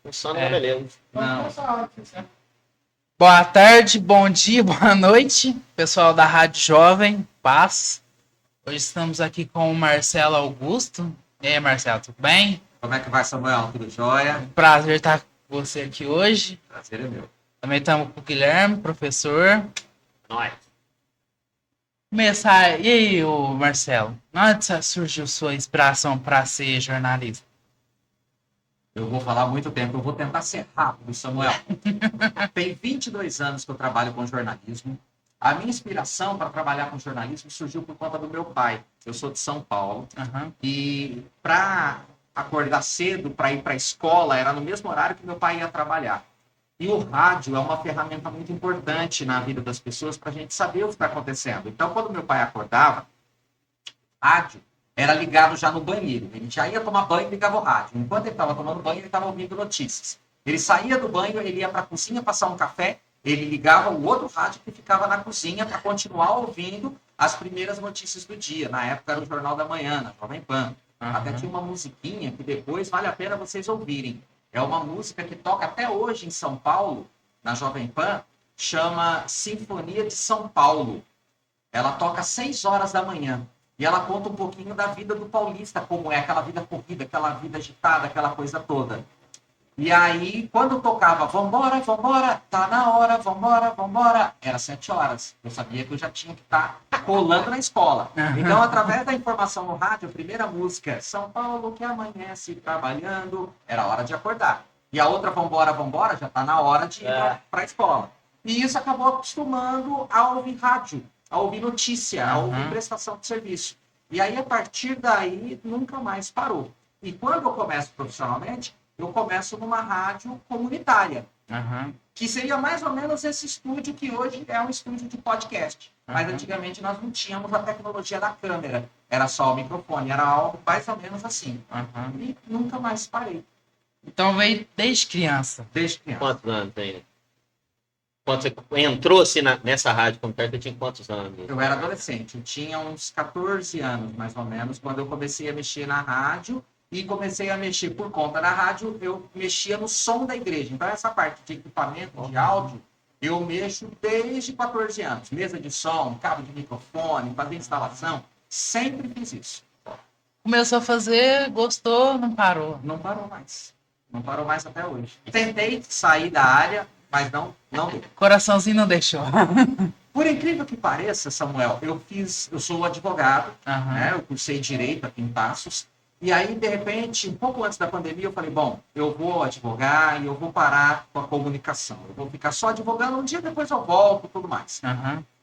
Funciona, beleza. Não. Boa tarde, bom dia, boa noite, pessoal da Rádio Jovem Paz. Hoje estamos aqui com o Marcelo Augusto. E aí, Marcelo, tudo bem? Como é que vai, Samuel? Tudo jóia? Prazer estar com você aqui hoje. Prazer é meu. Também estamos com o Guilherme, professor. Nós. Começar. E aí, ô Marcelo, onde surgiu sua inspiração para ser jornalista? Eu vou falar muito tempo, eu vou tentar ser rápido, Samuel. Tem 22 anos que eu trabalho com jornalismo. A minha inspiração para trabalhar com jornalismo surgiu por conta do meu pai. Eu sou de São Paulo. Uhum. E para acordar cedo, para ir para a escola, era no mesmo horário que meu pai ia trabalhar. E o rádio é uma ferramenta muito importante na vida das pessoas para a gente saber o que está acontecendo. Então, quando meu pai acordava, rádio era ligado já no banheiro. Ele já ia tomar banho e ligava o rádio. Enquanto ele estava tomando banho, ele estava ouvindo notícias. Ele saía do banho, ele ia para a cozinha passar um café, ele ligava o outro rádio que ficava na cozinha para continuar ouvindo as primeiras notícias do dia. Na época era o Jornal da Manhã, na Jovem Pan. Até tinha uma musiquinha que depois vale a pena vocês ouvirem. É uma música que toca até hoje em São Paulo, na Jovem Pan, chama Sinfonia de São Paulo. Ela toca às 6 horas da manhã. E ela conta um pouquinho da vida do paulista, como é aquela vida corrida, aquela vida agitada, aquela coisa toda. E aí, quando tocava, vambora, vambora, tá na hora, vambora, vambora, era 7 horas. Eu sabia que eu já tinha que estar rolando na escola. Então, através da informação no rádio, a primeira música, São Paulo que amanhece trabalhando, era hora de acordar. E a outra, vambora, vambora, já tá na hora de ir para a escola. E isso acabou acostumando a ouvir rádio, a ouvir notícia, a ouvir prestação de serviço. E aí, a partir daí, nunca mais parou. E quando eu começo profissionalmente, eu começo numa rádio comunitária, que seria mais ou menos esse estúdio que hoje é um estúdio de podcast. Mas antigamente nós não tínhamos a tecnologia da câmera, era só o microfone, era algo mais ou menos assim. E nunca mais parei. Então veio desde criança. Desde criança. Quantos anos tem? Quando você entrou assim nessa rádio comunitária, você tinha quantos anos? Eu era adolescente, eu tinha uns 14 anos, mais ou menos, quando eu comecei a mexer na rádio. E comecei a mexer por conta da rádio, eu mexia no som da igreja. Então, essa parte de equipamento, de áudio, eu mexo desde 14 anos. Mesa de som, cabo de microfone, fazer instalação, sempre fiz isso. Começou a fazer, gostou, não parou. Não parou mais. Não parou mais até hoje. Tentei sair da área, mas não deu. Coraçãozinho não deixou. Por incrível que pareça, Samuel, eu sou advogado, né? Eu cursei Direito aqui em Passos. E aí, de repente, um pouco antes da pandemia, eu falei, bom, eu vou advogar e eu vou parar com a comunicação. Eu vou ficar só advogando, um dia depois eu volto e tudo mais.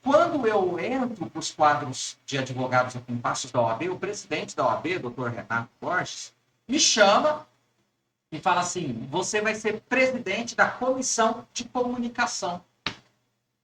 Quando eu entro para os quadros de advogados aqui em Passos da OAB, o presidente da OAB, doutor Renato Borges, me chama e fala assim, você vai ser presidente da Comissão de Comunicação.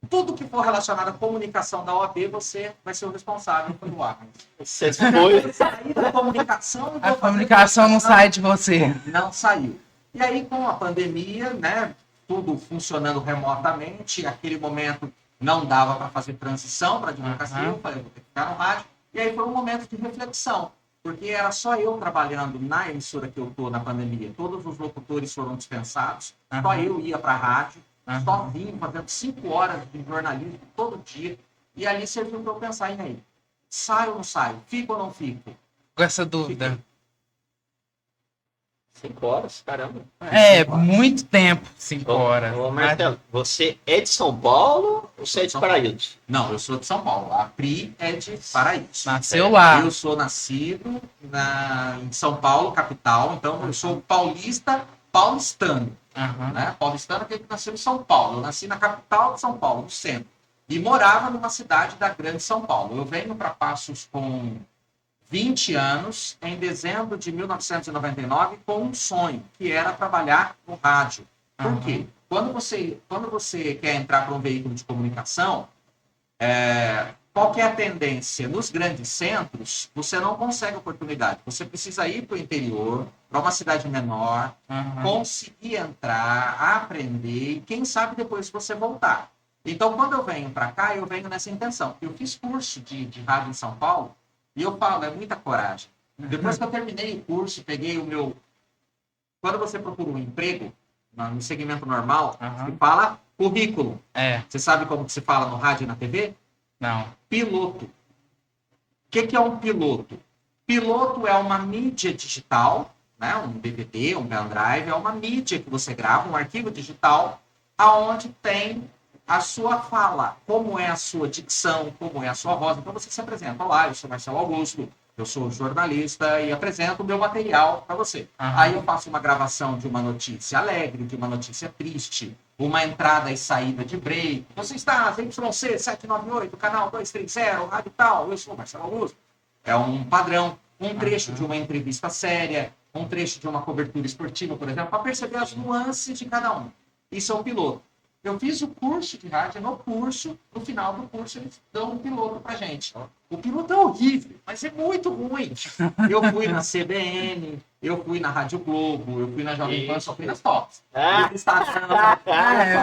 Tudo que for relacionado à comunicação da OAB, você vai ser o responsável pelo ar. Você foi. Sair da comunicação. A comunicação não sai de você. Não saiu. E aí, com a pandemia, né, tudo funcionando remotamente, aquele momento não dava para fazer transição para a advocacia, eu falei, vou ter que ficar no rádio. E aí foi um momento de reflexão, porque era só eu trabalhando na emissora que eu estou na pandemia. Todos os locutores foram dispensados, só eu ia para a rádio. Sozinho, fazendo 5 horas de jornalismo todo dia. E ali serviu para eu pensar, e aí? Saio ou não saio? Fico ou não fico? Com essa dúvida. Fiquei. 5 horas? Caramba. É, muito tempo, 5 horas. Ô, Marcelo, você é de São Paulo ou você é de Paraíso? Não, eu sou de São Paulo. A Pri é de Paraíso. Nasceu lá. Eu sou nascido em São Paulo, capital. Então, eu sou paulistano. Né? Paulistano que nasceu em São Paulo. Eu nasci na capital de São Paulo, no centro. E morava numa cidade da Grande São Paulo. Eu venho para Passos com 20 anos, em dezembro de 1999, com um sonho, que era trabalhar no rádio. Por quê? Quando você quer entrar para um veículo de comunicação, qual que é a tendência? Nos grandes centros, você não consegue oportunidade. Você precisa ir para o interior, para uma cidade menor, conseguir entrar, aprender, e quem sabe depois você voltar. Então, quando eu venho para cá, eu venho nessa intenção. Eu fiz curso de rádio em São Paulo, e eu falo, é muita coragem. Depois que eu terminei o curso, peguei o meu... Quando você procura um emprego, no segmento normal, Aham. se fala currículo. É, Você sabe como que se fala no rádio e na TV? não. Piloto. O que é um piloto? Piloto é uma mídia digital, né? Um DVD, um pendrive, é uma mídia que você grava, um arquivo digital, aonde tem a sua fala, como é a sua dicção, como é a sua voz. Então você se apresenta. Olá, eu sou Marcelo Augusto, eu sou jornalista e apresento o meu material para você. Aham. Aí eu faço uma gravação de uma notícia alegre, de uma notícia triste, uma entrada e saída de break. Você está na YC 798, canal 230, rádio tal, eu sou Marcelo Augusto. É um padrão. Um trecho de uma entrevista séria, um trecho de uma cobertura esportiva, por exemplo, para perceber as nuances de cada um. Isso é um piloto. Eu fiz o curso de rádio, no final do curso, eles dão um piloto pra gente. O piloto é horrível, mas é muito ruim. Eu fui na CBN, eu fui na Rádio Globo, eu fui na Jovem Pan, só fui nas tops. Ah. Eu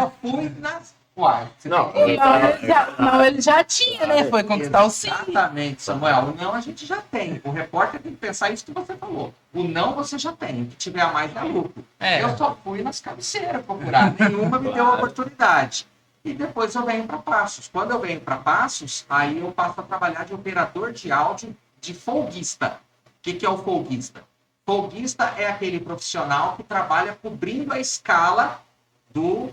só fui nas... Uai, você Não, tem que- Não, ele já tinha, né? Foi conquistar o sim. Exatamente, Samuel. O não a gente já tem. O repórter tem que pensar isso que você falou. O não você já tem. O que tiver a mais é lucro. É. Eu só fui nas cabeceiras procurar. Nenhuma me deu a oportunidade. E depois eu venho para Passos. Quando eu venho para Passos, aí eu passo a trabalhar de operador de áudio de folguista. O que é o folguista? Folguista é aquele profissional que trabalha cobrindo a escala do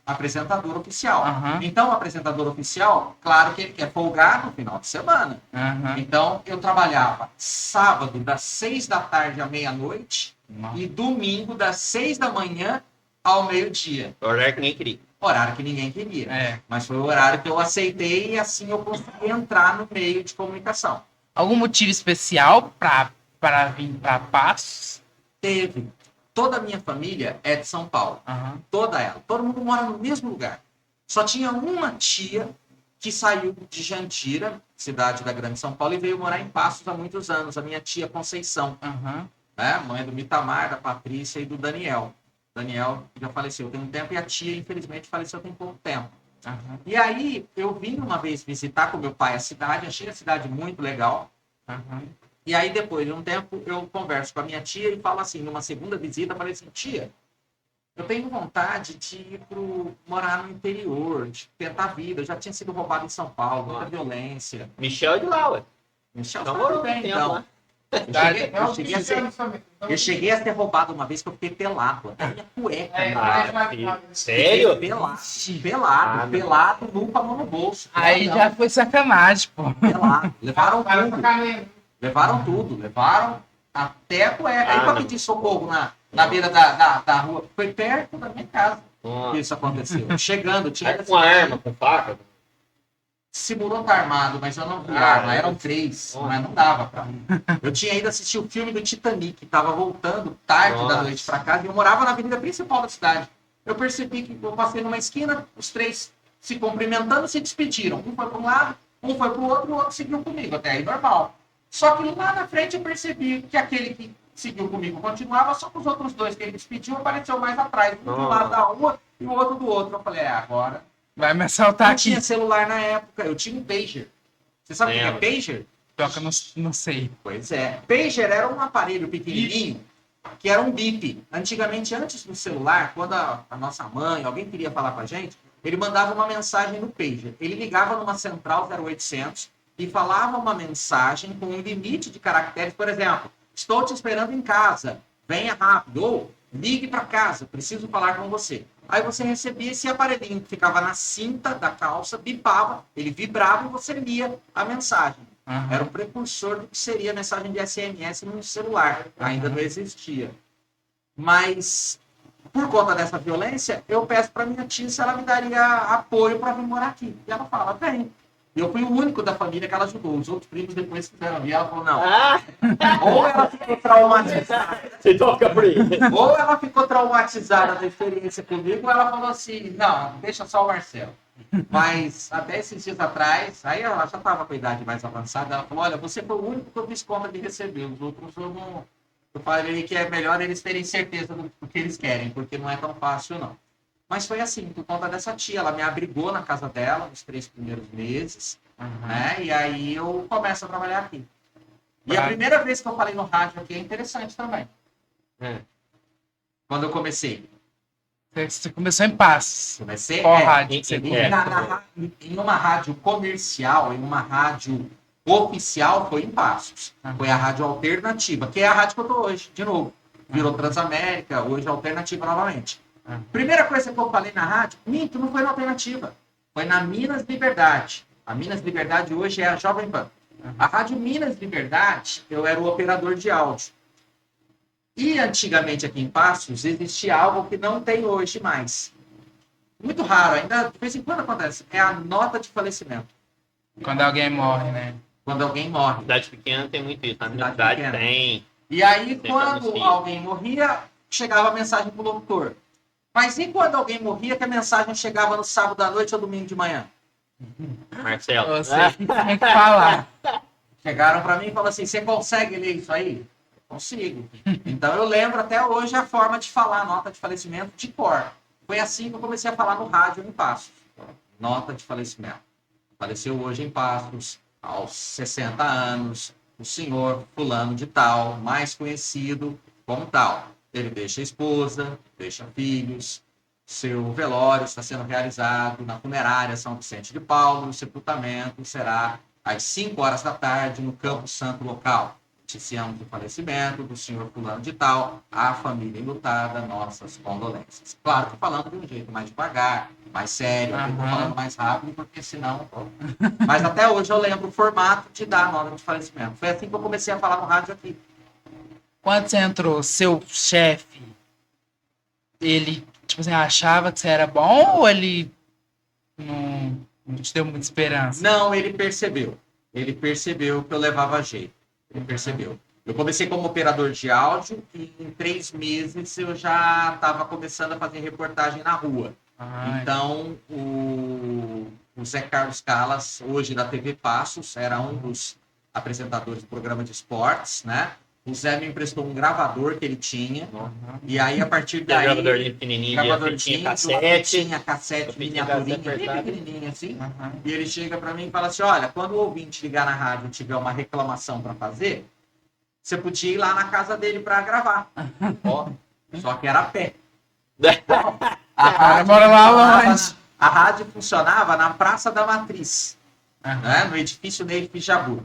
apresentador oficial. Aham. Então, o apresentador oficial, claro que ele quer folgar no final de semana. Aham. Então, eu trabalhava sábado das 6 da tarde à meia-noite e domingo das 6 da manhã ao meio-dia. Horário que nem queria. Horário que ninguém queria. É. Mas foi o horário que eu aceitei e assim eu consegui entrar no meio de comunicação. Algum motivo especial para vir para Passos? Teve. Toda a minha família é de São Paulo. Aham. Toda ela. Todo mundo mora no mesmo lugar. Só tinha uma tia que saiu de Jandira, cidade da Grande São Paulo, e veio morar em Passos há muitos anos. A minha tia Conceição, Aham. né? Mãe do Mitamar, da Patrícia e do Daniel. Daniel já faleceu tem um tempo e a tia, infelizmente, faleceu tem pouco tempo. Aham. E aí, eu vim uma vez visitar com meu pai a cidade, achei a cidade muito legal. Aham. E aí, depois de um tempo, eu converso com a minha tia e falo assim, numa segunda visita, falei assim, tia, eu tenho vontade de ir morar no interior, de tentar a vida. Eu já tinha sido roubado em São Paulo, muita violência. Michel é de lá, ué. Michel, Então, tá tudo bem, tempo então. lá. Eu cheguei a ser roubado uma vez que eu fiquei pelado. Até minha cueca. Ah, sério? Pelado, pelado, nunca mão no bolso. Aí Peladão, já foi sacanagem, pô. pelado. Levaram tudo. Levaram até a cueca. Aí Ah, pra não. pedir socorro na beira da rua. Foi perto da minha casa que Nossa. isso aconteceu. Chegando, tinha Aí com arma, com faca. simulou estar armado, mas eu não vi Ah, arma. é. Eram 3, Nossa. mas não dava pra mim. Eu tinha ido assistir o filme do Titanic, tava voltando tarde da Nossa. noite pra casa e eu morava na avenida principal da cidade. Eu percebi que eu passei numa esquina, os 3 se cumprimentando, se despediram. Um foi para um lado, um foi para o outro seguiu comigo. Até aí normal. Só que lá na frente eu percebi que aquele que seguiu comigo continuava, só que os outros 2 que ele despediu apareceu mais atrás. Um de um lado da rua e o outro do outro. Eu falei, agora... Vai me assaltar Não aqui. tinha celular na época, eu tinha um pager. Você sabe o que é Lembro. pager? Toca, não sei. Pois é. Pager era um aparelho pequenininho que era um bip. Antigamente, antes do celular, quando a nossa mãe, alguém queria falar com a gente, ele mandava uma mensagem no pager. Ele ligava numa central 0800 e falava uma mensagem com um limite de caracteres. Por exemplo, estou te esperando em casa, venha rápido. Ou ligue para casa, preciso falar com você. Aí você recebia esse aparelhinho que ficava na cinta da calça, bipava, ele vibrava e você lia a mensagem. Aham. Era o precursor do que seria a mensagem de SMS no celular. Ainda não existia. Mas, por conta dessa violência, eu peço para minha tia se ela me daria apoio para vir morar aqui. E ela fala, vem. Eu fui o único da família que ela ajudou. Os outros primos depois quiseram vir. Ela falou, não. Ah, Ou ela ficou traumatizada, você toca por aí. ou ela ficou traumatizada da experiência comigo, ou ela falou assim, não, deixa só o Marcelo. Mas até esses dias atrás, aí ela já estava com a idade mais avançada, ela falou, olha, você foi o único que eu fiz conta de receber, os outros eu não... Eu falei que é melhor eles terem certeza do que eles querem, porque não é tão fácil não. Mas foi assim, por conta dessa tia, ela me abrigou na casa dela nos 3 primeiros meses, né? E aí eu começo a trabalhar aqui. E a Vai. primeira vez que eu falei no rádio aqui é interessante também. É. Quando eu comecei. Você começou em Passos. Comecei Qual rádio em- que você em- começou? em uma rádio comercial, em uma rádio oficial, foi em Passos. Ah. Foi a rádio alternativa, que é a rádio que eu tô hoje, de novo. Virou Transamérica, hoje é alternativa novamente. Ah. Primeira coisa que eu falei na rádio, minto, não foi na alternativa. Foi na Minas Liberdade. A Minas Liberdade hoje é a Jovem Pan. A rádio Minas Liberdade, eu era o operador de áudio. E antigamente aqui em Passos existia algo que não tem hoje mais. Muito raro, ainda de vez em quando acontece. É a nota de falecimento. Quando alguém morre, né? Quando alguém morre. Cidade pequena tem muito isso. Na minha Cidade cidade pequena. tem. E aí, Sempre quando anuncia. alguém morria, chegava a mensagem pro locutor. Mas e quando alguém morria, que a mensagem chegava no sábado à noite ou domingo de manhã? Marcelo. Você tem que falar. Chegaram para mim e falaram assim: você consegue ler isso aí? Consigo. Então eu lembro até hoje a forma de falar a nota de falecimento de cor. Foi assim que eu comecei a falar no rádio em Passos. Nota de falecimento. Faleceu hoje em Passos, aos 60 anos, o senhor fulano de tal, mais conhecido como tal. Ele deixa a esposa, deixa filhos, seu velório está sendo realizado na funerária São Vicente de Paulo, o sepultamento será às 5 horas da tarde no Campo Santo local. Noticiamos o falecimento do senhor fulano de tal, a família enlutada, nossas condolências. Claro que falando de um jeito mais devagar, mais sério, eu estou falando mais rápido, porque senão... Mas até hoje eu lembro o formato de dar a nota de falecimento. Foi assim que eu comecei a falar no rádio aqui. Quando você entrou, seu chefe, ele, tipo assim, achava que você era bom ou ele não te deu muita esperança? Não, ele percebeu. Ele percebeu que eu levava jeito. Ele percebeu. Eu comecei como operador de áudio e em 3 meses eu já estava começando a fazer reportagem na rua. Ah, Então, o Zé Carlos Calas, hoje da TV Passos, era um dos apresentadores do programa de esportes, né? O Zé me emprestou um gravador que ele tinha. E aí, a partir Tem um daí... gravadorzinho pequenininho de Gravadorzinho, cassete. tinha cassete, Eu fiz miniaturinha, cassete bem apertado. pequenininha assim. aham. E ele chega para mim e fala assim: olha, quando o ouvinte ligar na rádio e tiver uma reclamação para fazer, você podia ir lá na casa dele para gravar. Ó, só que era a pé. A rádio mora lá funcionava longe. a rádio funcionava na Praça da Matriz, Aham. né, no edifício Ney Pijabu.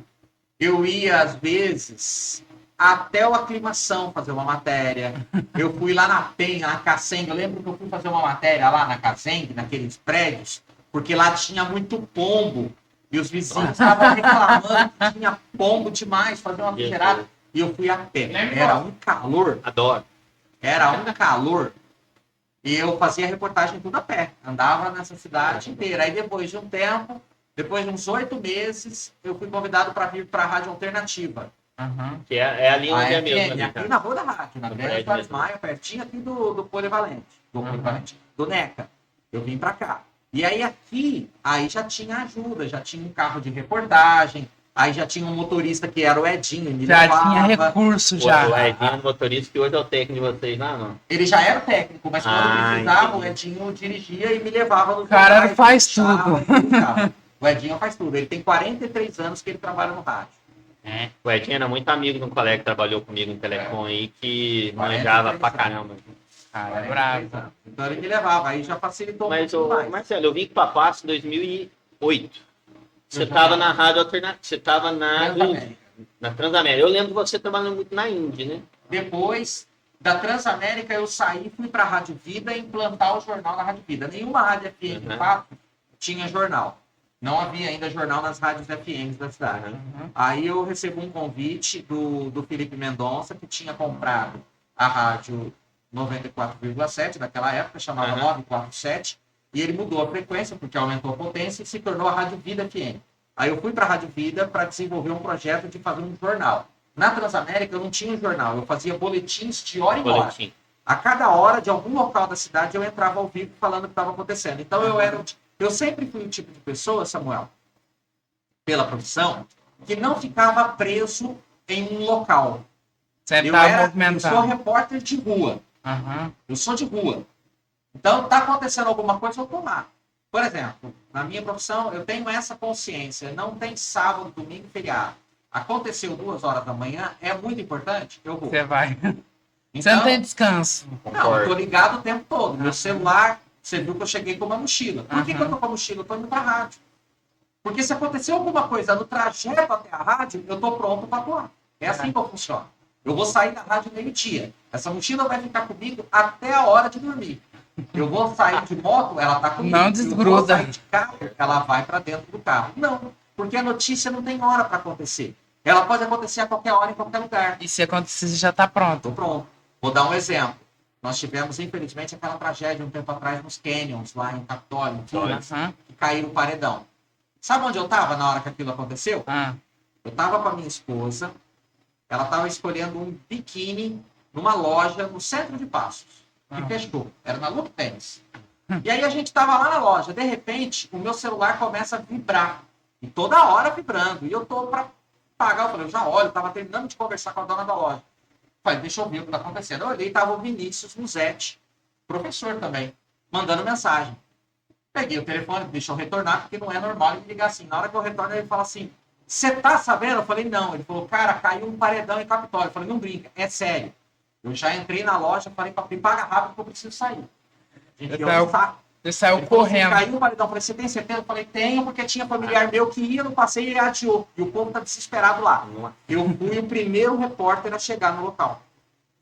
Eu ia, às vezes, até o Aclimação fazer uma matéria. Eu fui lá na Penha, na Caceng. Eu lembro que eu fui fazer uma matéria lá na Caceng, naqueles prédios, porque lá tinha muito pombo. E os vizinhos estavam reclamando que tinha pombo demais, fazer uma refrigerada. E eu fui a pé. Era um calor. Adoro. Era um calor. E eu fazia reportagem tudo a pé. Andava nessa cidade inteira. Aí depois de um tempo, depois de uns 8 meses, eu fui convidado para vir para a Rádio Alternativa. Aham. Que é ali A onde é FM, mesmo. Ali, aqui cara. na Rua da Rádio, na No Grande prédio Soares mesmo. Maia, pertinho aqui do Polivalente. Do Polivalente. Do NECA. Eu vim para cá. E aí aqui, aí já tinha ajuda, já tinha um carro de reportagem, aí já tinha um motorista que era o Edinho, ele Já levava. tinha recurso já. O Edinho, o motorista, que hoje é o técnico de vocês lá, não. Ele já era técnico, mas quando Ah, precisava, o entendi. Edinho dirigia e me levava no O cara locais, faz deixava, tudo. e deixava. O Edinho faz tudo. Ele tem 43 anos que ele trabalha no rádio. É. O Edinho era muito amigo de um colega que trabalhou comigo no telefone aí, que 43 manjava pra anos. caramba. Cara, 43 bravo. anos. Então ele me levava, aí já facilitou Mas, muito ô, mais. Marcelo, eu vim para Passo em 2008. Você Eu já estava tava. na rádio alternativa, você estava na Transamérica. Indy, na Transamérica. Eu lembro de você trabalhando muito na Indy, né? Depois da Transamérica, eu saí e fui para a Rádio Vida implantar o jornal na Rádio Vida. Nenhuma rádio FM, de Uhum. fato, tinha jornal. Não havia ainda jornal nas rádios FMs da cidade. Uhum. Aí eu recebo um convite do Felipe Mendonça, que tinha comprado a rádio 94,7 daquela época, chamava Uhum. 947, e ele mudou a frequência, porque aumentou a potência, e se tornou a Rádio Vida FM. Aí eu fui para a Rádio Vida para desenvolver um projeto de fazer um jornal. Na Transamérica eu não tinha um jornal, eu fazia boletins de hora em hora. Boletim. A cada hora, de algum local da cidade, eu entrava ao vivo falando o que estava acontecendo. Então eu sempre fui o tipo de pessoa, Samuel, pela profissão, que não ficava preso em um local. Sempre Eu tava sou movimentado. repórter de rua. Aham. Eu sou de rua. Então, tá acontecendo alguma coisa, eu vou lá. Por exemplo, na minha profissão, eu tenho essa consciência. Não tem sábado, domingo, feriado. Aconteceu 2 horas da manhã, é muito importante, eu vou. Você vai. Você não tem descanso. Não, eu tô ligado o tempo todo. Meu celular, você viu que eu cheguei com uma mochila. Por que, que eu tô com a mochila? Eu tô indo pra rádio. Porque se acontecer alguma coisa no trajeto até a rádio, eu tô pronto para atuar. É assim que eu funciono. Eu vou sair da rádio meio-dia. Essa mochila vai ficar comigo até a hora de dormir. Eu vou sair de moto, ela tá comigo. Não desgruda. Eu vou sair de carro, ela vai para dentro do carro. Não, porque a notícia não tem hora para acontecer. Ela pode acontecer a qualquer hora, em qualquer lugar. E se acontecer, você já tá pronto. Tô pronto. Vou dar um exemplo. Nós tivemos, infelizmente, aquela tragédia um tempo atrás nos Canyons, lá em Capitólio, que caiu no paredão. Sabe onde eu estava na hora que aquilo aconteceu? Eu estava com a minha esposa, ela estava escolhendo um biquíni numa loja no centro de Passos, que fechou. Era na Look Tênis. E aí a gente estava lá na loja, de repente, o meu celular começa a vibrar. E toda hora vibrando. E eu tô para pagar, eu falei, eu já olho, estava terminando de conversar com a dona da loja. Falei, deixa eu ver o que está acontecendo. Eu olhei e estava o Vinícius Musetti, professor também, mandando mensagem. Peguei o telefone, deixa eu retornar, porque não é normal ele me ligar assim. Na hora que eu retorno, ele fala assim, você tá sabendo? Eu falei, não. Ele falou, cara, caiu um paredão em Capitólio. Eu falei, não brinca, é sério. Eu já entrei na loja, falei, papai, paga rápido que eu preciso sair. Você saiu Assim, correndo. caiu um paredão. Eu falei, você tem certeza? Eu falei, tenho, porque tinha familiar meu que ia no passeio e adiou. E o povo tá desesperado lá. Eu fui o primeiro repórter a chegar no local.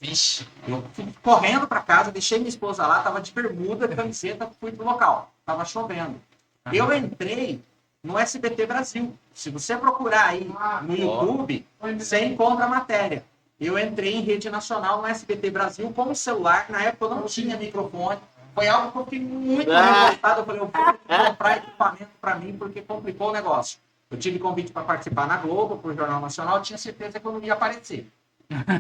Vixe. Eu fui correndo para casa, deixei minha esposa lá, tava de bermuda, camiseta, fui pro local. Tava chovendo. Eu entrei no SBT Brasil. Se você procurar aí no YouTube, você encontra a matéria. Eu entrei em rede nacional no SBT Brasil com o celular. Na época eu não tinha microfone. Foi algo que eu fiquei muito revoltado. Eu falei, eu vou comprar equipamento para mim, porque complicou o negócio. Eu tive convite para participar na Globo, pro Jornal Nacional, tinha certeza que eu não ia aparecer.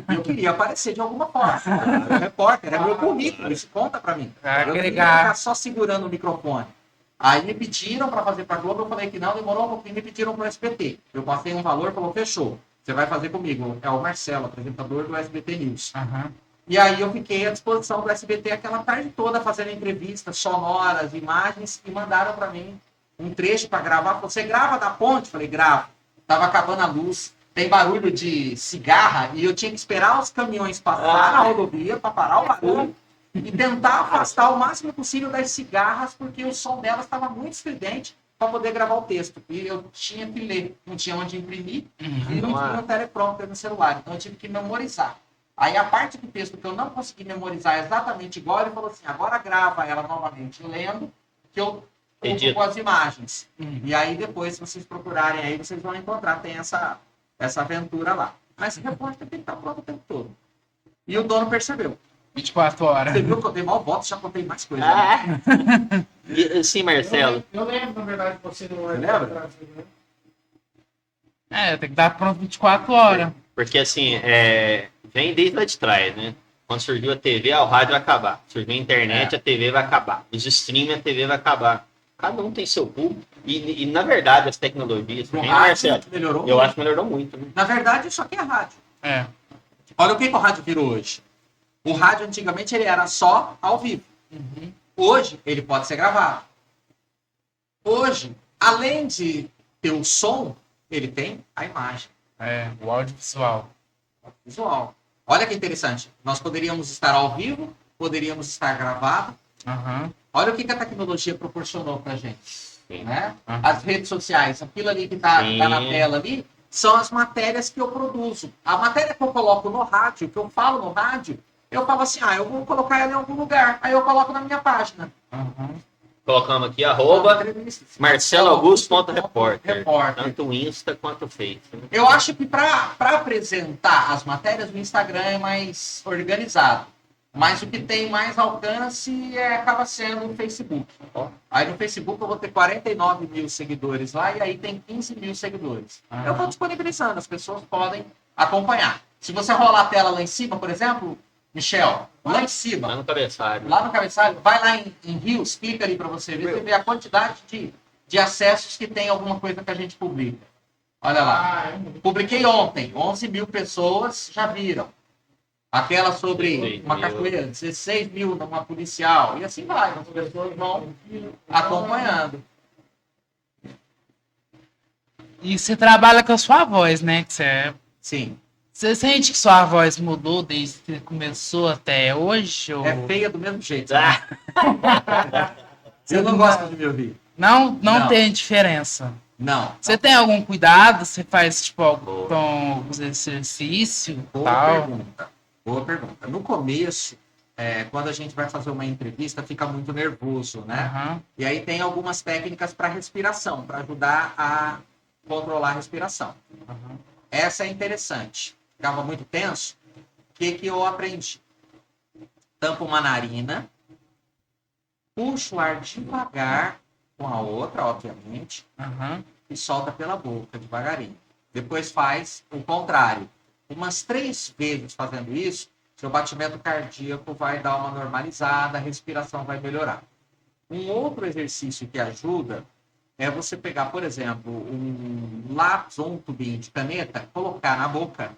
Eu queria aparecer de alguma forma. Eu era repórter, era meu currículo, isso conta para mim. Eu queria ficar só segurando o microfone. Aí me pediram para fazer para a Globo, eu falei que não, demorou um pouquinho, me pediram para o SBT. Eu passei um valor, falou, fechou. Você vai fazer comigo. É o Marcelo, apresentador do SBT News. E aí eu fiquei à disposição do SBT aquela tarde toda fazendo entrevistas sonoras, imagens, e mandaram para mim um trecho para gravar. Você grava da ponte? Falei, gravo. Tava acabando a luz, tem barulho de cigarra, e eu tinha que esperar os caminhões passar na rodovia para parar o barulho e tentar afastar o máximo possível das cigarras, porque o som delas estava muito estridente para poder gravar o texto. E eu tinha que ler, não tinha onde imprimir, e não tinha um teleprompter no celular, então eu tive que memorizar. Aí a parte do texto que eu não consegui memorizar exatamente igual, ele falou assim, agora grava ela novamente lendo, que eu compro com as imagens. E aí depois, se vocês procurarem aí, vocês vão encontrar, tem essa aventura lá. Mas o repórter tem que estar pronto o tempo todo. E o dono percebeu. 24 horas. Você viu que eu dei mal voto, já contei mais coisas. Né? Sim, Marcelo. Eu lembro, na verdade, você não Você lembra? Tem que estar pronto 24 horas. Porque assim, vem desde lá de trás, né? Quando surgiu a TV, o rádio vai acabar. Surgiu a internet, a TV vai acabar. Os streaming, a TV vai acabar. Cada um tem seu público. E na verdade, as tecnologias, O hein, rádio Marcelo? melhorou Eu muito. acho que melhorou muito. Né? Na verdade, isso aqui é rádio. Olha o que o rádio virou hoje. O rádio, antigamente, ele era só ao vivo. Hoje, ele pode ser gravado. Hoje, além de ter o som, ele tem a imagem. O audiovisual. Visual. Olha que interessante. Nós poderíamos estar ao vivo, poderíamos estar gravado. Olha o que a tecnologia proporcionou pra gente. Né? As redes sociais, aquilo ali que tá na tela ali, são as matérias que eu produzo. A matéria que eu coloco no rádio, que eu falo no rádio, eu falo assim, eu vou colocar ela em algum lugar. Aí eu coloco na minha página. Colocamos aqui, @marceloaugusto.repórter. Tanto o Insta quanto o Face. Né? Eu acho que para apresentar as matérias, o Instagram é mais organizado. Mas o que tem mais alcance acaba sendo o Facebook. Aí no Facebook eu vou ter 49 mil seguidores lá e aí tem 15 mil seguidores. Eu vou disponibilizando, as pessoas podem acompanhar. Se você rolar a tela lá em cima, por exemplo, Michel, lá em cima. Lá no cabeçalho. Lá no cabeçalho, vai lá em Rios, clica ali para você ver, você vê a quantidade de acessos que tem alguma coisa que a gente publica. Olha lá. Publiquei ontem, 11 mil pessoas já viram. Aquela sobre uma cachoeira, 16 mil numa policial, e assim vai, as pessoas vão acompanhando. E você trabalha com a sua voz, né? Que Sim. Você sente que sua voz mudou desde que começou até hoje? Ou... É feia do mesmo jeito. Ah, Você não gosta de me ouvir? Não Não. tem diferença. Não. Você tem algum cuidado? Você faz, tipo, alguns exercícios e tal? Boa pergunta. No começo, quando a gente vai fazer uma entrevista, fica muito nervoso, né? Aham. E aí tem algumas técnicas para respiração, para ajudar a controlar a respiração. Aham. Essa é interessante. Ficava muito tenso. O que eu aprendi? Tampa uma narina, puxa o ar devagar com a outra, obviamente, Aham. e solta pela boca, devagarinho. Depois faz o contrário. Umas 3 vezes fazendo isso, seu batimento cardíaco vai dar uma normalizada, a respiração vai melhorar. Um outro exercício que ajuda é você pegar, por exemplo, um lápis ou um tubinho de caneta, colocar na boca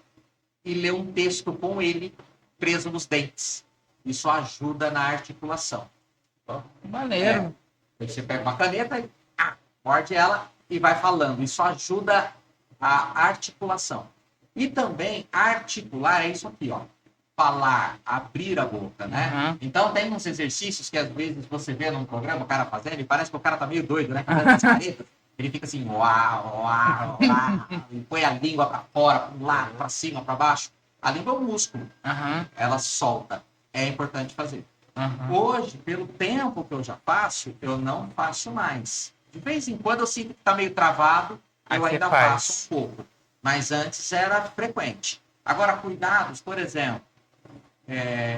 e ler um texto com ele preso nos dentes. Isso ajuda na articulação. Maneiro. Aí você pega uma caneta e morde ela e vai falando. Isso ajuda a articulação. E também articular é isso aqui, ó. Falar, abrir a boca, né? Uhum. Então tem uns exercícios que às vezes você vê num programa o cara fazendo e parece que o cara tá meio doido, né? Fazendo as caretas. Ele fica assim, uau, uau, uau, e põe a língua para fora, para um lado, para cima, para baixo. A língua é um músculo, Aham. ela solta. É importante fazer. Aham. Hoje, pelo tempo que eu já faço, eu não faço mais. De vez em quando eu sinto que está meio travado, Aí eu você ainda faz. faço um pouco. Mas antes era frequente. Agora, cuidados, por exemplo,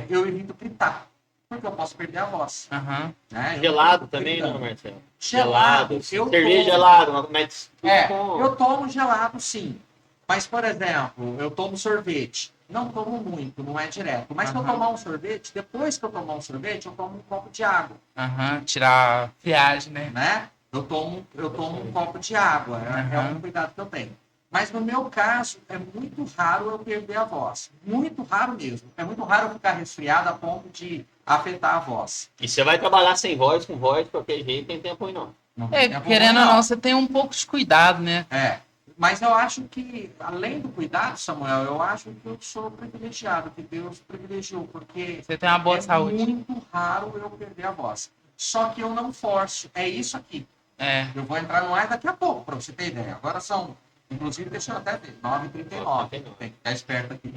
eu evito gritar, porque eu posso perder a voz. Aham. Né? Eu gelado fico também, gritando. não, Marcelo? Gelado, eu Cerveja tomo. gelado, mas tudo Eu tomo gelado, sim. Mas, por exemplo, eu tomo sorvete. Não tomo muito, não é direto. Mas se eu Aham. tomar um sorvete, depois que eu tomar um sorvete, eu tomo um copo de água, Aham. Tirar a friagem, né? né? Eu tomo um copo de água. É Aham. um cuidado que eu tenho. Mas no meu caso, é muito raro eu perder a voz. Muito raro mesmo. É muito raro eu ficar resfriado a ponto de afetar a voz. E você vai trabalhar sem voz, com voz, de qualquer jeito, tem tempo ruim, não. Não tem tempo Querendo ruim, ou não, você tem um pouco de cuidado, né? Mas eu acho que, além do cuidado, Samuel, eu acho que eu sou privilegiado, que Deus privilegiou, porque Você tem uma boa é saúde. muito raro eu perder a voz. Só que eu não forço. É isso aqui. É. Eu vou entrar no ar daqui a pouco, para você ter ideia. Agora são, inclusive, deixa eu até ver, 9h39. Tem que ficar esperto aqui.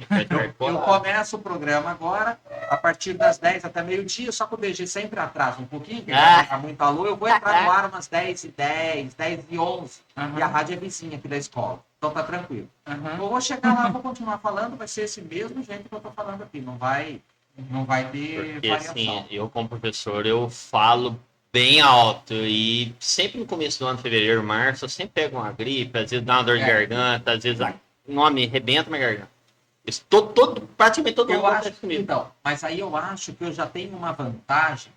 Eu começo o programa agora, a partir das 10 até meio-dia, só que o DG sempre atrasa um pouquinho, porque tá muito alô. Eu vou entrar no ar umas 10h10, 10h11. Aham. E a rádio é vizinha aqui da escola. Então tá tranquilo. Aham. Eu vou chegar lá, vou continuar falando, vai ser esse mesmo jeito que eu tô falando aqui. Não vai ter Porque, variação. assim, eu como professor, eu falo bem alto e sempre no começo do ano, fevereiro, março, eu sempre pego uma gripe, às vezes dá uma dor de garganta, às vezes o nome arrebenta minha garganta. Isso, praticamente todo mundo Eu acho acontece comigo. então, mas aí eu acho que eu já tenho uma vantagem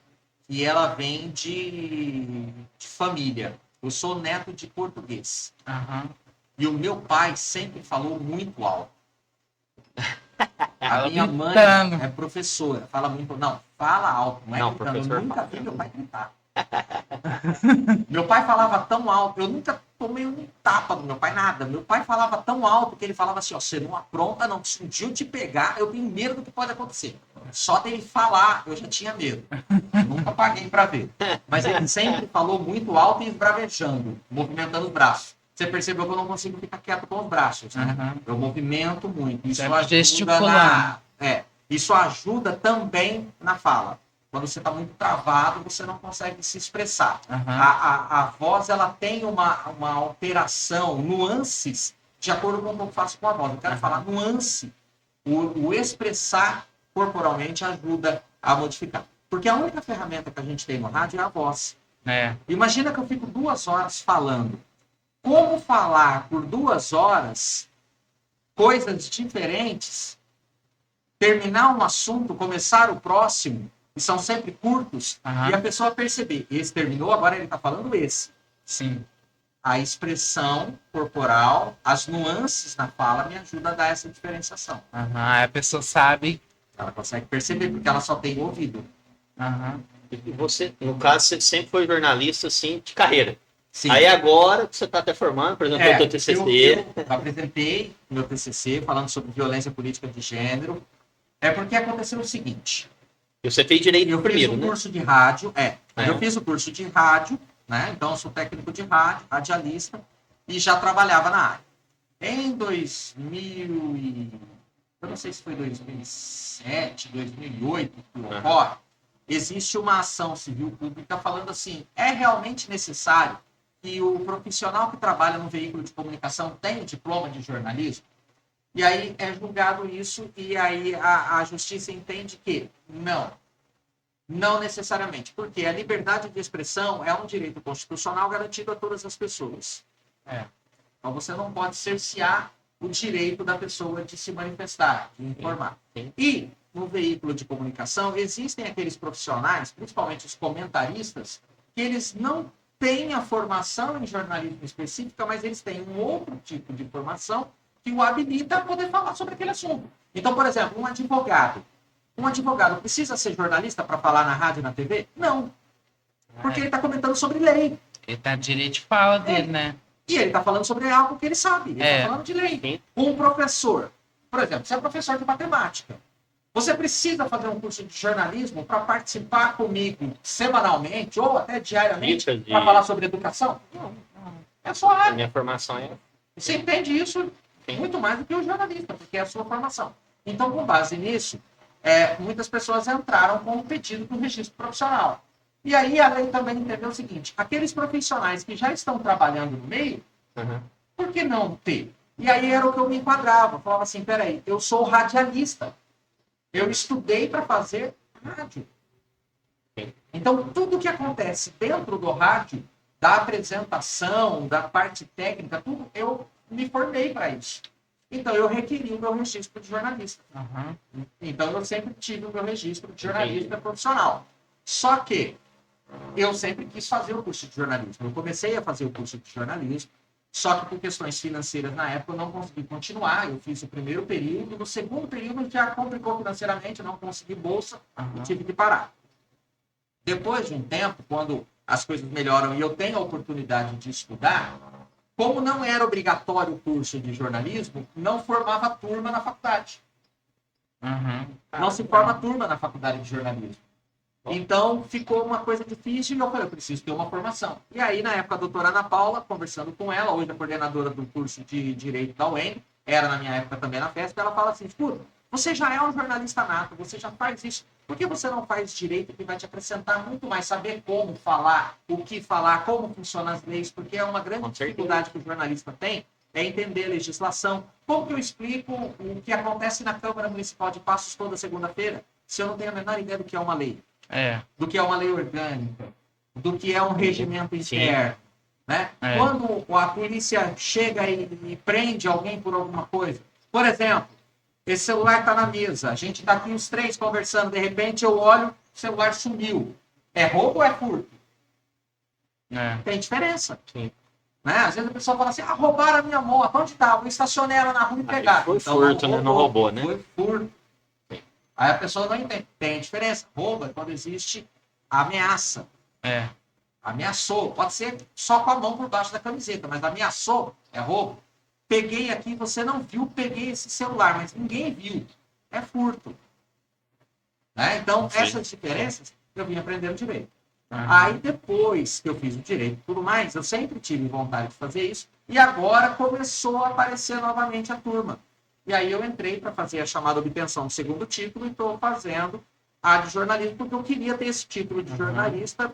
e ela vem de família. Eu sou neto de português. Aham. E o meu pai sempre falou muito alto. A Ela minha mãe gritando. é professora, fala muito. Não, fala alto, não é Não, gritando. Eu professor nunca fala. vi meu pai gritar. Meu pai falava tão alto, eu nunca tomei um tapa do meu pai, nada. Meu pai falava tão alto que ele falava assim: ó, você não apronta, não. Se um dia eu te pegar, eu tenho medo do que pode acontecer. Só dele falar, eu já tinha medo. Nunca paguei pra ver. Mas ele sempre falou muito alto e esbravejando, movimentando os braços. Você percebeu que eu não consigo ficar quieto com os braços, né? Aham. Eu movimento muito. Isso Sempre ajuda gesticulando. isso ajuda também na fala. Quando você está muito travado, você não consegue se expressar. Aham. A voz ela tem uma alteração, nuances, de acordo com o que eu faço com a voz. Eu quero falar nuance. O expressar corporalmente ajuda a modificar. Porque a única ferramenta que a gente tem no rádio é a voz. É. Imagina que eu fico 2 horas falando. Como falar por 2 horas coisas diferentes, terminar um assunto, começar o próximo, que são sempre curtos, Aham. e a pessoa perceber, esse terminou, agora ele está falando esse. Sim. A expressão corporal, as nuances na fala me ajudam a dar essa diferenciação. Aham. Aí a pessoa sabe. Ela consegue perceber, porque ela só tem ouvido. Aham. E você, no caso, você sempre foi jornalista, assim, de carreira. Sim. Aí agora que você está até formando, por exemplo, o teu Eu TCC. apresentei meu TCC falando sobre violência política de gênero. É porque aconteceu o seguinte. E você fez direito Eu primeiro, fiz o né? curso de rádio, É. eu fiz o curso de rádio, né? Então eu sou técnico de rádio, radialista, e já trabalhava na área. Em 2000 eu não sei se foi 2007, 2008, por agora, existe uma ação civil pública falando assim, é realmente necessário que o profissional que trabalha no veículo de comunicação tenha diploma de jornalismo? E aí é julgado isso, e aí a justiça entende que não necessariamente, porque a liberdade de expressão é um direito constitucional garantido a todas as pessoas. Então você não pode cercear o direito da pessoa de se manifestar, de informar. Sim. E no veículo de comunicação existem aqueles profissionais, principalmente os comentaristas, que eles não têm a formação em jornalismo específica, mas eles têm um outro tipo de formação que o habilita a poder falar sobre aquele assunto. Então, por exemplo, um advogado precisa ser jornalista para falar na rádio e na TV? Não. Porque ele está comentando sobre lei. Ele tá direito de fala dele, né? E ele está falando sobre algo que ele sabe. Ele está É. falando de lei. Sim. Um professor, por exemplo, você é professor de matemática. Você precisa fazer um curso de jornalismo para participar comigo semanalmente ou até diariamente Dicas de- para falar sobre educação? Não. É só A área. minha formação é. Você entende isso Sim. muito mais do que o jornalista, porque é a sua formação. Então, com base nisso, muitas pessoas entraram com o pedido do registro profissional. E aí a lei também entendeu o seguinte, aqueles profissionais que já estão trabalhando no meio, Uhum. por que não ter? E aí era o que eu me enquadrava. Eu falava assim, peraí, eu sou radialista. Eu estudei para fazer rádio. Sim. Então, tudo que acontece dentro do rádio, da apresentação, da parte técnica, tudo, eu me formei para isso. Então, eu requeri o meu registro de jornalista. Então, eu sempre tive o meu registro de jornalista profissional. Só que eu sempre quis fazer o curso de jornalismo. Eu comecei a fazer o curso de jornalismo, só que por questões financeiras na época eu não consegui continuar. Eu fiz o primeiro período, no segundo período já complicou financeiramente, eu não consegui bolsa e tive que parar. Depois de um tempo, quando as coisas melhoram e eu tenho a oportunidade de estudar, como não era obrigatório o curso de jornalismo, não formava turma na faculdade. Não se forma turma na faculdade de jornalismo. Então, ficou uma coisa difícil e eu falei, eu preciso ter uma formação. E aí, na época, a doutora Ana Paula, conversando com ela, hoje a coordenadora do curso de Direito da UEM, era na minha época também na FESP, ela fala assim, escuta, você já é um jornalista nato, você já faz isso, por que você não faz direito que vai te acrescentar muito mais, saber como falar, o que falar, como funcionam as leis, porque é uma grande Com certeza. dificuldade que o jornalista tem, é entender a legislação. Como que eu explico o que acontece na Câmara Municipal de Passos toda segunda-feira, se eu não tenho a menor ideia do que é uma lei? Do que é uma lei orgânica, do que é um regimento interno, né? Quando a polícia chega e prende alguém por alguma coisa, por exemplo, esse celular está na mesa, a gente está aqui os três conversando, de repente eu olho, o celular sumiu. É roubo ou é furto? Tem diferença. Sim. Né? Às vezes a pessoa fala assim, roubaram a minha moto, onde estava? Eu estacionei ela na rua e pegaram. Foi furto, né? Não roubou, né? Foi furto. Aí a pessoa não entende. Tem diferença. Roubo é quando existe ameaça. Ameaçou. Pode ser só com a mão por baixo da camiseta, mas ameaçou é roubo. Peguei aqui, você não viu, peguei esse celular, mas ninguém viu. É furto. Né? Então, Sim. essas diferenças eu vim aprendendo direito. Aí depois que eu fiz o direito e tudo mais, eu sempre tive vontade de fazer isso, e agora começou a aparecer novamente a turma. E aí eu entrei para fazer a chamada obtenção do segundo título e estou fazendo a de jornalismo, porque eu queria ter esse título de jornalista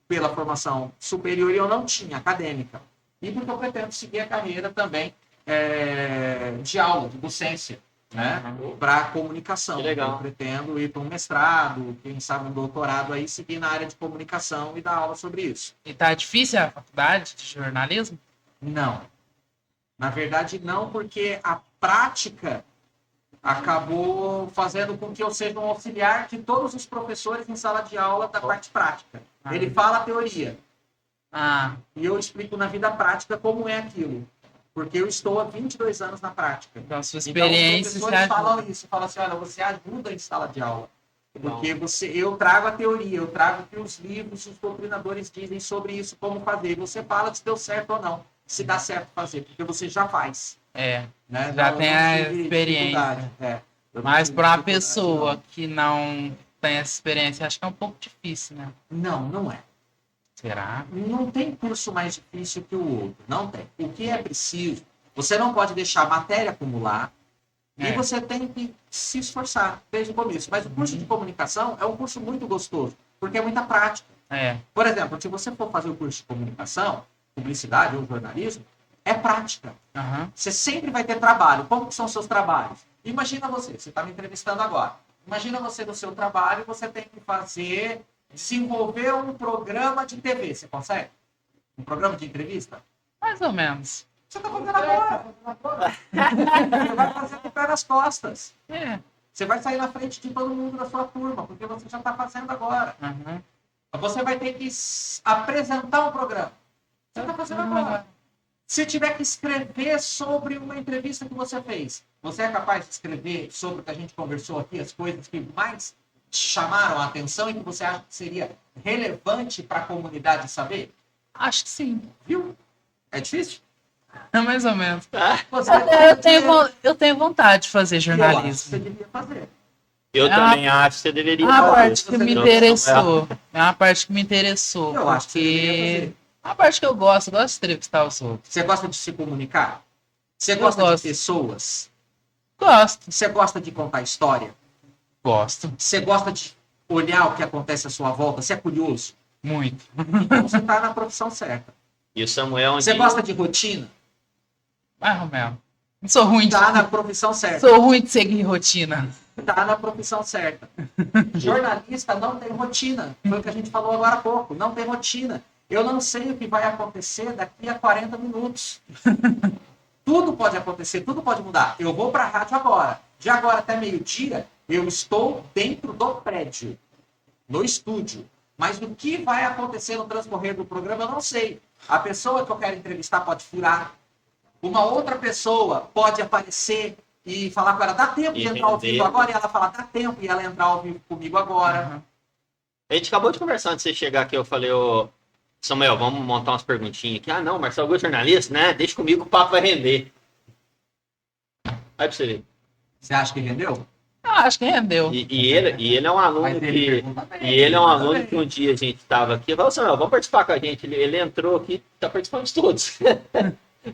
pela formação superior e eu não tinha, acadêmica. E porque eu pretendo seguir a carreira também de aula, de docência, né? Para comunicação. Que legal. Eu pretendo ir para um mestrado, quem sabe um doutorado aí, seguir na área de comunicação e dar aula sobre isso. E tá difícil a faculdade de jornalismo? Não. Na verdade, não, porque a prática acabou fazendo com que eu seja um auxiliar de todos os professores em sala de aula da parte prática. Ele fala a teoria. E eu explico na vida prática como é aquilo. Porque eu estou há 22 anos na prática. Então, a sua Então, os experiência professores já falam isso. Falam assim, olha, você ajuda em sala de aula. Porque eu trago a teoria, eu trago o que os livros, os doutrinadores dizem sobre isso, como fazer. E você fala se deu certo ou não, se dá certo fazer, porque você já faz. É, Né? já Não, tem eu não a tive experiência. dificuldade. Eu não Mas tive para uma dificuldade, pessoa que não tem essa experiência, acho que é um pouco difícil, né? Não, não é. Será? Não tem curso mais difícil que o outro. Não tem. O que é preciso, você não pode deixar a matéria acumular e É. você tem que se esforçar desde o começo. Mas o curso de comunicação é um curso muito gostoso, porque é muita prática. É. Por exemplo, se você for fazer o curso de comunicação, publicidade ou jornalismo, é prática. Aham. Você sempre vai ter trabalho. Como que são os seus trabalhos? Imagina você está me entrevistando agora. Imagina você no seu trabalho, você tem que desenvolver um programa de TV. Você consegue? Um programa de entrevista? Mais ou menos. Você está fazendo agora. Você vai fazer com o pé nas costas. É. Você vai sair na frente de todo mundo da sua turma, porque você já está fazendo agora. Aham. Você vai ter que apresentar um programa. Você está fazendo agora. Se tiver que escrever sobre uma entrevista que você fez, você é capaz de escrever sobre o que a gente conversou aqui, as coisas que mais te chamaram a atenção e que você acha que seria relevante para a comunidade saber? Acho que sim. Viu? É difícil? É mais ou menos. Você Eu tenho vontade de fazer Eu acho que jornalismo. você devia fazer. Eu É também acho que você deveria É uma fazer. parte que me Você- interessou. É uma parte que me interessou. Eu acho que você deveria Porque fazer. é uma parte que eu gosto de entrevistar os outros. Você gosta de se comunicar? Você Eu gosta gosto. de pessoas? Gosto. Você gosta de contar história? Gosto. Você gosta de olhar o que acontece à sua volta? Você é curioso? Muito. Então você está na profissão certa. E o Samuel, Você gosta de rotina? Mais ou menos. Não sou ruim de, Está na profissão certa. sou ruim de seguir rotina. Está na profissão certa. Jornalista não tem rotina. Foi o que a gente falou agora há pouco. Não tem rotina. Eu não sei o que vai acontecer daqui a 40 minutos. Tudo pode acontecer, tudo pode mudar. Eu vou para a rádio agora. De agora até meio-dia, eu estou dentro do prédio, no estúdio. Mas o que vai acontecer no transcorrer do programa, eu não sei. A pessoa que eu quero entrevistar pode furar. Uma outra pessoa pode aparecer e falar com ela, dá tempo de E entrar ao render. vivo agora? E ela fala, dá tempo, e ela entrar ao vivo comigo agora. a gente acabou de conversar antes de você chegar aqui. Eu falei, ô Samuel, vamos montar umas perguntinhas aqui. Ah, não, Marcelo Augusto, jornalista, né? Deixa comigo, o papo vai render. Vai pra você ver. Você acha que rendeu? Eu acho que rendeu. E ele é um aluno Mas ele que. pergunta bem, E ele é um pergunta aluno bem. que um dia a gente estava aqui. Eu falei, Samuel, vamos participar com a gente. Ele entrou aqui, tá participando de todos.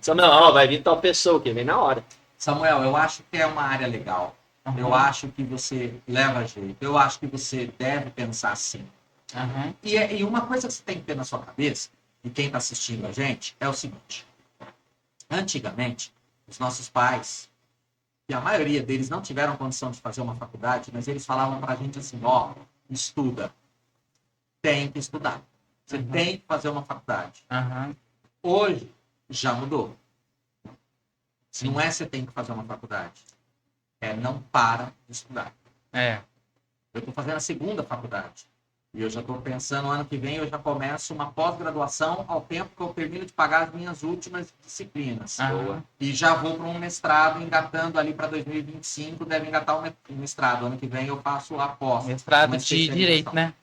Samuel, ó, vai vir tal pessoa que vem na hora. Samuel, eu acho que é uma área legal. Eu acho que você leva jeito. Eu acho que você deve pensar assim. Aham. E uma coisa que você tem que ter na sua cabeça, e quem está assistindo a gente, é o seguinte. Antigamente, os nossos pais, e a maioria deles não tiveram condição de fazer uma faculdade, mas eles falavam para a gente assim, ó, estuda. Tem que estudar. Você tem que fazer uma faculdade. Aham. Hoje, já mudou. Não é você tem que fazer uma faculdade. É não para de estudar. É. Eu estou fazendo a segunda faculdade. E eu já estou pensando, ano que vem eu já começo uma pós-graduação ao tempo que eu termino de pagar as minhas últimas disciplinas. Aham. E já vou para um mestrado, engatando ali para 2025, deve engatar um mestrado. Ano que vem eu faço a pós. Mestrado uma de especialização. direito, né?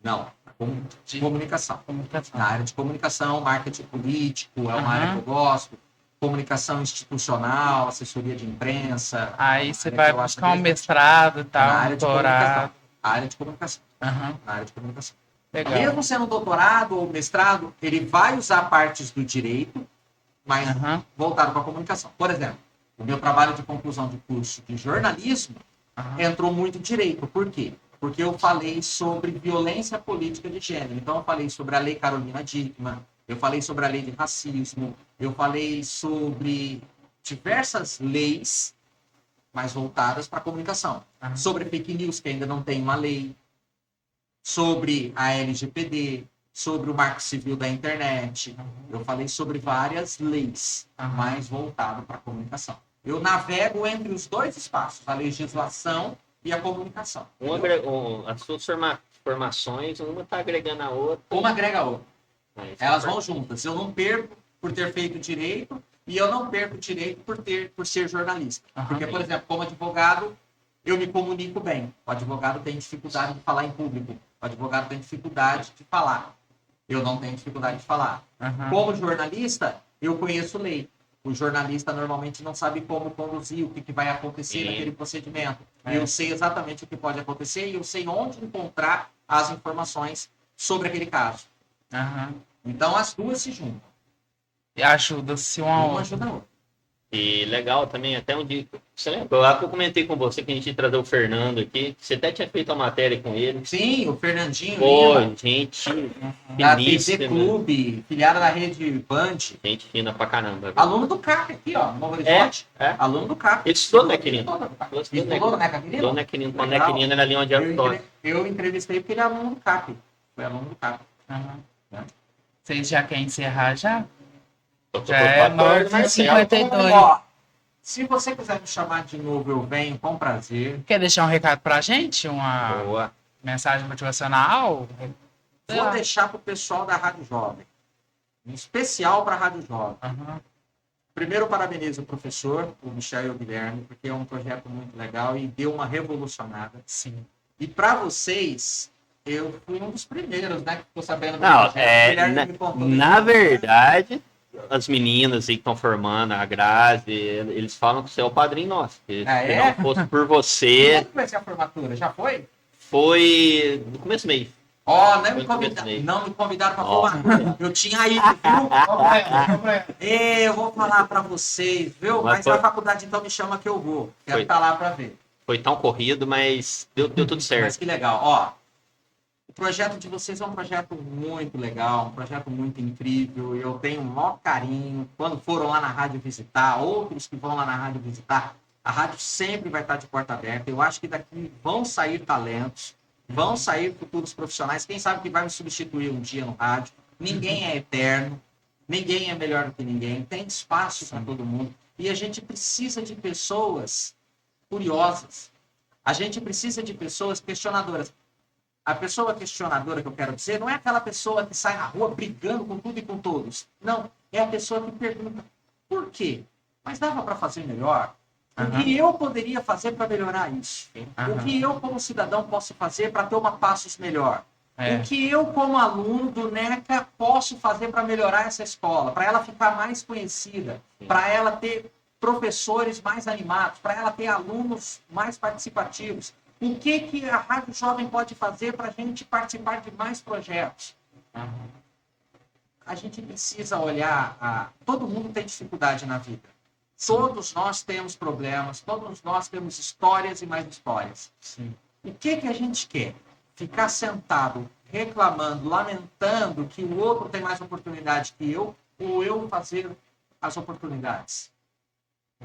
Não, De comunicação. comunicação. Na área de comunicação, marketing político, é uma Aham. área que eu gosto. Comunicação institucional, assessoria de imprensa. Aí você área vai que eu acho buscar um interessante. mestrado e Na tal, um área de doutorado. comunicação. A área de comunicação. Aham. Na área de comunicação. Legal. Mesmo sendo doutorado ou mestrado, ele vai usar partes do direito, mas Aham. voltado para a comunicação. Por exemplo, o meu trabalho de conclusão de curso de jornalismo Aham. entrou muito direito. Por quê? Porque eu falei sobre violência política de gênero. Então, eu falei sobre a Lei Carolina Dickmann, eu falei sobre a lei de racismo, eu falei sobre diversas leis, mas voltadas para a comunicação. Aham. Sobre fake news, que ainda não tem uma lei, sobre a LGPD, sobre o Marco Civil da Internet. Eu falei sobre várias leis, Aham. mais voltado para a comunicação. Eu navego entre os dois espaços, a legislação e a comunicação. As suas formações, uma está agregando a outra. Uma agrega a outra. Mas- Elas vão juntas. Eu não perco por ter feito direito e eu não perco direito por ser jornalista. Aham. Porque, por exemplo, como advogado, eu me comunico bem. O advogado tem dificuldade de falar em público. O advogado tem dificuldade de falar. Eu não tenho dificuldade de falar. Aham. Como jornalista, eu conheço lei. O jornalista normalmente não sabe como conduzir, o que vai acontecer Sim. naquele procedimento. É. Eu sei exatamente o que pode acontecer e eu sei onde encontrar as informações sobre aquele caso. Aham. Então, as duas se juntam. E ajuda-se um ao Uma outro. ajuda a outra. E legal também, até um dia. Você lembra? Lá que eu comentei com você que a gente ia trazer o Fernando aqui. Você até tinha feito a matéria com ele. Sim, o Fernandinho Pô, Lima, gente da TV finíssima. Clube, filiada da rede Band. Gente fina pra caramba. Aluno do CAP aqui, ó, Novo Horizonte. É. Aluno do CAP. Ele estudou no Nequinino. Estudou no Neca Quirino? Estudou Nequinino. Com Legal. Nequinino era ali onde era o Tório. Eu entrevistei porque ele é aluno do CAP. Foi aluno do CAP. Aham. Né? Vocês já querem encerrar já? Tô Já é com a 9h52. Ó, se você quiser me chamar de novo, eu venho com prazer. Quer deixar um recado pra gente? Uma Boa. mensagem motivacional? Sei Vou lá. deixar pro pessoal da Rádio Jovem. Em especial para a Rádio Jovem. Aham. Primeiro, parabenizo o professor, o Michel e o Guilherme, porque é um projeto muito legal e deu uma revolucionada. Sim. E para vocês, eu fui um dos primeiros, né? Que ficou sabendo do Não, projeto. O Guilherme na, me contou na depois. verdade, as meninas aí que estão formando, a Grazi, eles falam que você é o padrinho nosso. Que Ah, se é? não fosse por E você, quando vai ser a formatura? Já foi? foi no começo do mês. Ó, não me Foi convidaram, começo não me convidaram para Ó. formatura. Eu tinha ido, viu? Eu vou falar para vocês, viu? Mas Mas foi- a faculdade então me chama que eu vou. Quero Foi. estar lá para ver. Foi tão corrido, mas deu tudo Mas certo. que legal. Ó, o projeto de vocês é um projeto muito legal, um projeto muito incrível. Eu tenho o maior carinho. Quando foram lá na rádio visitar, outros que vão lá na rádio visitar, a rádio sempre vai estar de porta aberta. Eu acho que daqui vão sair talentos, vão sair futuros profissionais. Quem sabe que vai me substituir um dia no rádio. Ninguém é eterno, ninguém é melhor do que ninguém. Tem espaço para todo mundo. E a gente precisa de pessoas curiosas. A gente precisa de pessoas questionadoras. A pessoa questionadora que eu quero dizer não é aquela pessoa que sai na rua brigando com tudo e com todos. Não, é a pessoa que pergunta por quê? Mas dava para fazer melhor? O Aham. que eu poderia fazer para melhorar isso? Aham. O que eu, como cidadão, posso fazer para ter uma passos melhor? É. O que eu, como aluno do NECA, posso fazer para melhorar essa escola? Para ela ficar mais conhecida? Para ela ter professores mais animados? Para ela ter alunos mais participativos? O que a Rádio Jovem pode fazer para a gente participar de mais projetos? Aham. A gente precisa olhar... Todo mundo tem dificuldade na vida. Todos nós temos problemas, todos nós temos histórias e mais histórias. Sim. O que a gente quer? Ficar sentado, reclamando, lamentando que o outro tem mais oportunidade que eu, ou eu fazer as oportunidades?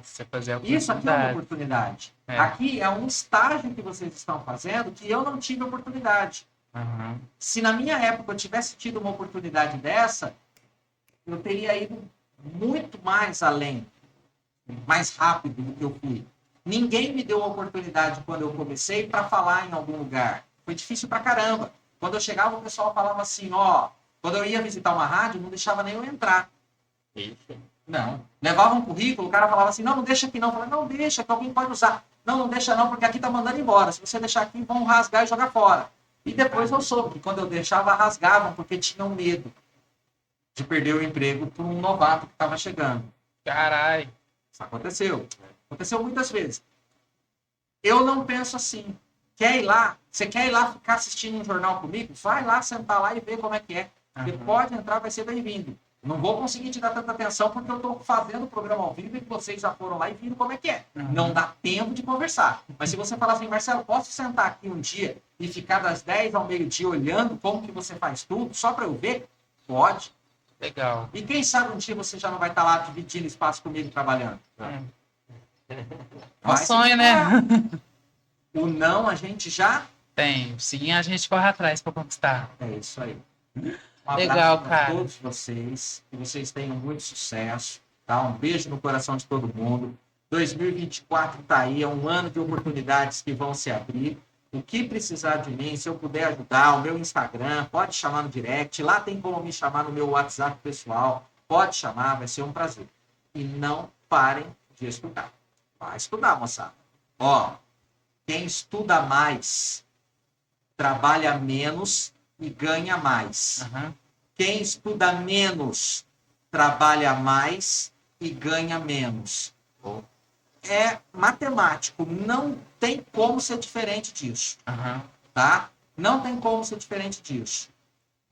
Você fazer a Isso aqui é uma oportunidade. oportunidade. É. Aqui é um estágio que vocês estão fazendo que eu não tive oportunidade. Aham. Se na minha época eu tivesse tido uma oportunidade dessa, eu teria ido muito mais além, mais rápido do que eu fui. Ninguém me deu a oportunidade quando eu comecei para falar em algum lugar. Foi difícil pra caramba. Quando eu chegava, o pessoal falava assim, ó, quando eu ia visitar uma rádio, não deixava nem eu entrar. Isso. Não. Levava um currículo, o cara falava assim, não deixa aqui não. Eu falava, não deixa, que alguém pode usar. Não deixa não, porque aqui tá mandando embora. Se você deixar aqui, vão rasgar e jogar fora. E depois eu soube que quando eu deixava, rasgavam, porque tinham medo de perder o emprego por um novato que estava chegando. Carai. Isso aconteceu. Aconteceu muitas vezes. Eu não penso assim. Quer ir lá? Você quer ir lá ficar assistindo um jornal comigo? Vai lá, sentar lá e ver como é que é. Você Aham. pode entrar, vai ser bem-vindo. Não vou conseguir te dar tanta atenção porque eu estou fazendo o programa ao vivo e vocês já foram lá e viram como é que é. Uhum. Não dá tempo de conversar. Mas se você falar assim, Marcelo, posso sentar aqui um dia e ficar das 10 ao meio-dia olhando como que você faz tudo, só para eu ver? Pode. Legal. E quem sabe um dia você já não vai estar lá dividindo espaço comigo trabalhando. É um Vai se sonho, né? O não a gente já... Tem. Sim, a gente corre atrás pra conquistar. É isso aí. Legal, pra cara. todos vocês. Que vocês tenham muito sucesso. Tá? Um beijo no coração de todo mundo. 2024 tá aí. É um ano de oportunidades que vão se abrir. O que precisar de mim, se eu puder ajudar, o meu Instagram, pode chamar no direct. Lá tem como me chamar no meu WhatsApp pessoal. Pode chamar, vai ser um prazer. E não parem de estudar. Vai estudar, moçada. Ó, Quem estuda mais trabalha menos e ganha mais. Aham. Quem estuda menos trabalha mais e ganha menos. É matemático, não tem como ser diferente disso, Aham. tá? Não tem como ser diferente disso.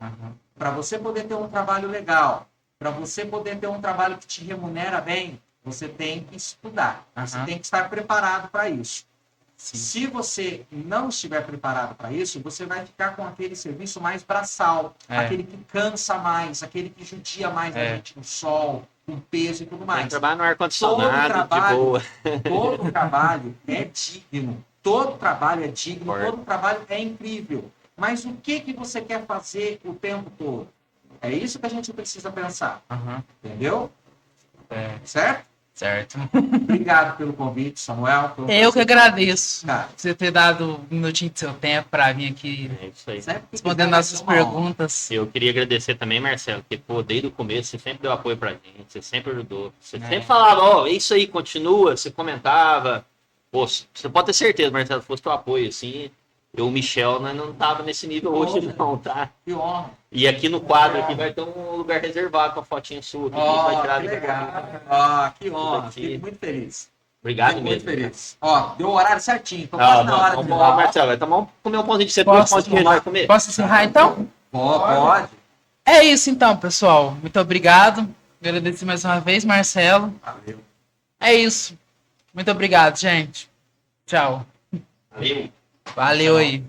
Aham. Para você poder ter um trabalho legal, para você poder ter um trabalho que te remunera bem, você tem que estudar. Você Aham. tem que estar preparado para isso. Sim. Se você não estiver preparado para isso, você vai ficar com aquele serviço mais braçal, É. aquele que cansa mais, aquele que judia mais a gente no sol, com peso e tudo Tem mais. que trabalhar no ar-condicionado, de trabalho- boa. Todo trabalho é digno. Todo trabalho é digno, Concordo. todo trabalho é incrível. Mas o que você quer fazer o tempo todo? É isso que a gente precisa pensar, Aham. entendeu? É. Certo? Certo. Obrigado pelo convite, Samuel. Foi um Eu que prazer. agradeço Cara, por você ter dado um minutinho do seu tempo para vir aqui É isso aí. sempre que responder quiser, nossas vai ser uma honra. perguntas. Eu queria agradecer também, Marcelo, porque, pô, desde o começo você sempre deu apoio pra gente, você sempre ajudou. Você sempre falava, ó, é isso aí, continua, você comentava. Pô, você pode ter certeza, Marcelo, se fosse teu apoio, assim, eu, o Michel, né, não tava nesse nível hoje, não, tá? Que honra. E aqui no quadro aqui vai ter um lugar reservado com a fotinha sua, que a gente vai tirar Que daqui a legal. pouco. Que honra. aqui. Fico muito feliz. Obrigado Fico mesmo. muito feliz. Deu o horário certinho. Tô Ah, quase na hora de ir vamos, lá. Marcelo, vai comer um pãozinho de você, dois pães de queijo, vai comer? Posso encerrar então? Pode. É isso então, pessoal. Muito obrigado. Agradeço mais uma vez, Marcelo. Valeu. É isso. Muito obrigado, gente. Tchau. Valeu. Valeu aí.